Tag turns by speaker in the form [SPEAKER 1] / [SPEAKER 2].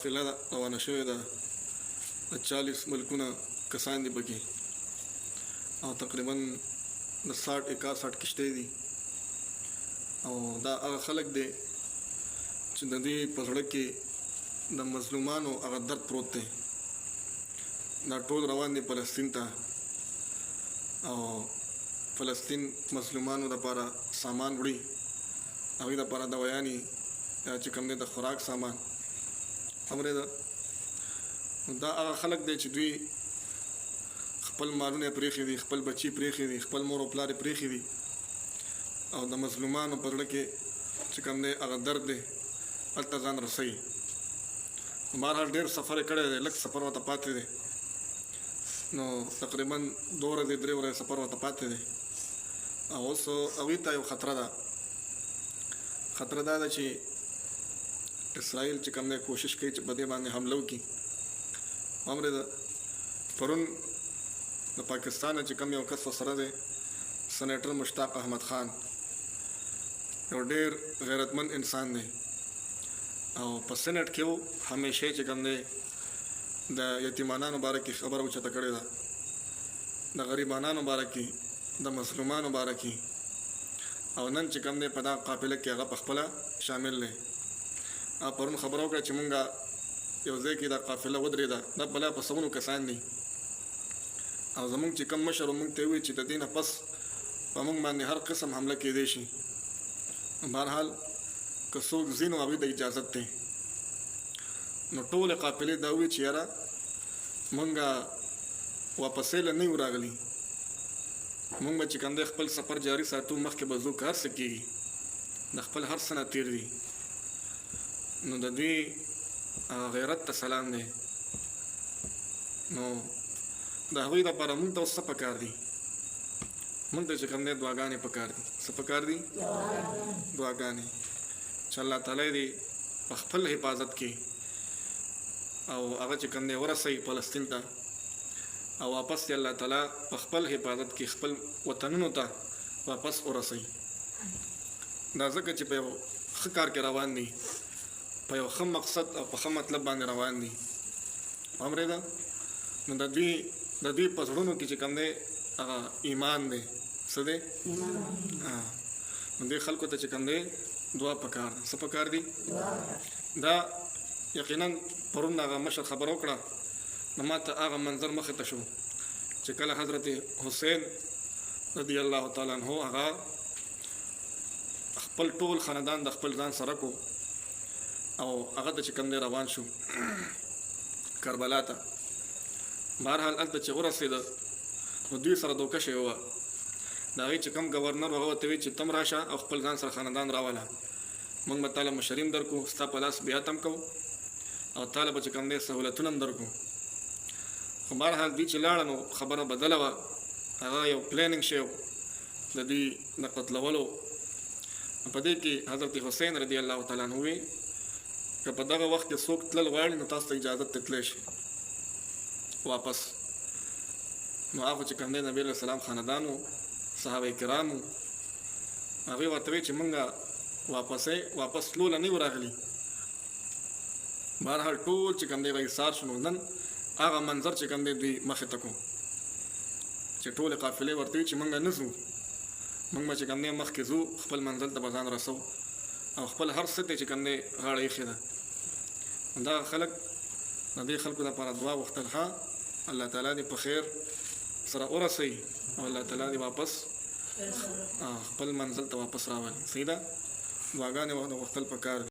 [SPEAKER 1] قافله روانه شوې ده د 40 ملکونه کسان دي پکې او تقریبا د 60-61 کشتۍ دي او دا هغه خلک دي چې د دې په زړه کې د مظلومانو هغه درد پروت دی. دا ټول روان دي فلسطین ته او فلسطین مظلومانو لپاره سامان وړي، هغوی لپاره دوایانې چې کوم دی د خوراک سامان همرې ده. دا هغه خلک دی چې دوی خپل مالونه پرېښي دي، خپل بچي پرېښي دي، خپل مور او پلار یې پرېښي دي او د مظلومانو په زړه کې چې کوم دی هغه درد دی هلته ځان رسوي. بهرحال ډېر سفر یې کړی دی، لږ سفر ورته پاتې دی، نو تقریبا 2 ورځې 3 ورځې سفر ورته پاتې دی او اوس هغوی ته یو خطره ده. خطره دا ده چې اسرائیل چې کوم دی کوشش کوي چې په دې باندې حمله وکړي. همرې ده پرون د پاکستان چې کوم یو کس سره دی سینیټر مشتاق احمد خان، یو ډېر غیرتمند انسان دی او په سینټ کې و همیشه چې کوم دی د یتیمانانو باره کې خبره اوچته کړې ده، د غریبانانو باره کې، د مظلومانو باره کې، او نن چې کوم دی په دا قافله کې هغه پخپله شامل دی. پرون خبره وکړه چې مونږ یو ځای کې دا قافله ودرېده، دا بلا په سوونو کسان دي او زمونږ چې کوم مشر مونږ ته وویل چې د دې نه پس په مونږ باندې هر قسم حمله کېدی شي. بهرحال که څوک ځي نو هغوی د اجازت دی. نو ټولې قافلې دا وویل چې یاره مونږ واپسې له نه یو راغلي، مونږ به چې کوم دی خپل سفر جاري ساتو، مخکې به ځو که هر څه کېږي، د خپل هر څه نه تېر دي. نو د دوی غیرت ته سلام دی. نو د هغوی لپاره مونږ ته اوس څه پکار دي؟ مونږ ته چې کوم دی دعاګانې پکار دي. څه پکار دي؟ دعاګانې چې الله تعالی دې په خپل حفاظت کې او هغه چې کوم دی ورسوي فلسطین ته او واپس یې الله تعالی په خپل حفاظت کې خپل وطنونو ته واپس ورسوي. دا ځکه چې په یو ښه کار کې روان دي، په یو ښه مقصد او په ښه مطلب باندې روان دي. همرې ده نو د دوی په زړونو کې چې کوم دی هغه ایمان دی. څه دی؟ نو دې خلکو ته چې کوم دی دعا پکار ده. څه پکار دي؟ دا یقینا پرون هغه مشر خبره وکړه، نو ما ته هغه منظر مخې ته شو چې کله حضرت حسین رضی الله تعالی عنه هغه خپل ټول خاندان د خپل ځان سره کو او هغه ته چې کوم دی روان شو کربلا ته. بهرحال هلته چې ورسېده نو دوی سره دوکه شوې وه. د هغې چې کوم ګورنر هغه ورته ویل چې تم راشه او خپل ځان سره خاندان راوله، موږ به تاله مشري هم درکو، ستا په لاس بیعت هم کوو او تاله به چې کوم دی سهولتونه هم درکو. خو بهرحال دوی چې لاړه نو خبره بدله وه، هغه یو پلانینګ شوی د دوی د قتلولو. په دې کې حضرت حسین رضی الله تعالی عنه وی که په دغه وخت کې څوک تلل غواړي نو تاسو ته اجازت ته تللی شي واپس. نو هغه چې کوم دی نبي علیه السلام خاندانو صحابه کرامو هغوی ورته وی چې مونږ واپس تلو له نه یو راغلي. بهرحال ټول چې کوم دی ایثار شو. نو نن هغه منظر چې کوم دی دوی مخې ته کړو چې ټولې قافلې ورته وي چې مونږ نه ځو، مونږ به چې کوم دی مخکې ځو، خپل منزل ته به ځان رسو او خپل هر څه ته چې کوم دی غاړه ایښې ده. دغه خلک د دې خلکو لپاره دعا غوښتل، ښه الله تعالی دې په خیر سره ورسوي او الله تعالی دې واپس خپل منزل ته واپس راولي. صحیح ده؟ دعاګانې غوښتل پکار دي.